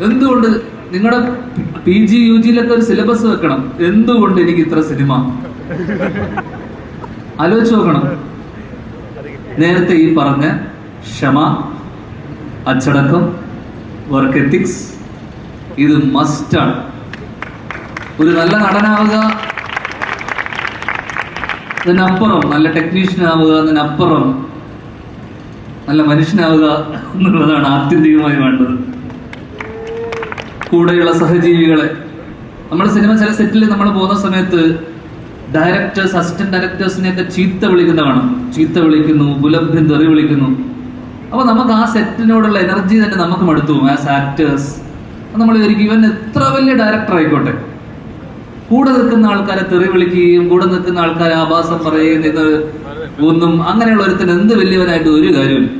എന്തുകൊണ്ട് നിങ്ങളുടെ PG UG ഒരു സിലബസ് വെക്കണം, എന്തുകൊണ്ട് എനിക്ക് ഇത്ര സിനിമ ആലോചിച്ച് നോക്കണം. നേരത്തെ ഈ പറഞ്ഞ ക്ഷമ, അച്ചടക്കം, വർക്ക് എത്തിക്സ്, ഇത് മസ്റ്റാണ്. ഒരു നല്ല നടനാവുക, അതിനപ്പുറം നല്ല ടെക്നീഷ്യൻ ആവുക, അതിനപ്പുറം നല്ല മനുഷ്യനാവുക എന്നുള്ളതാണ് ആത്യന്തികമായി വേണ്ടത്. കൂടെയുള്ള സഹജീവികളെ, നമ്മുടെ സിനിമ ചില സെറ്റിൽ നമ്മൾ പോകുന്ന സമയത്ത് ഡയറക്ടേഴ്സ്, അസിസ്റ്റന്റ് ഡയറക്ടേഴ്സിനെയൊക്കെ ചീത്ത വിളിക്കുന്നതാണ്. ചീത്ത വിളിക്കുന്നു, പുലഭ്യം തെറി വിളിക്കുന്നു. അപ്പൊ നമുക്ക് ആ സെറ്റിനോടുള്ള എനർജി തന്നെ നമുക്ക് മടുത്തു പോകും. ആസ് ആക്ടേഴ്സ് നമ്മൾ വിചാരിക്കും, ഇവൻ എത്ര വലിയ ഡയറക്ടർ ആയിക്കോട്ടെ, കൂടെ നിൽക്കുന്ന ആൾക്കാരെ തെറി വിളിക്കുകയും കൂടെ നിൽക്കുന്ന ആൾക്കാരെ ആഭാസം പറയുകയും ഒന്നും അങ്ങനെയുള്ള ഒരുത്തിന് എന്ത് വലിയവനായിട്ട് ഒരു കാര്യമില്ല.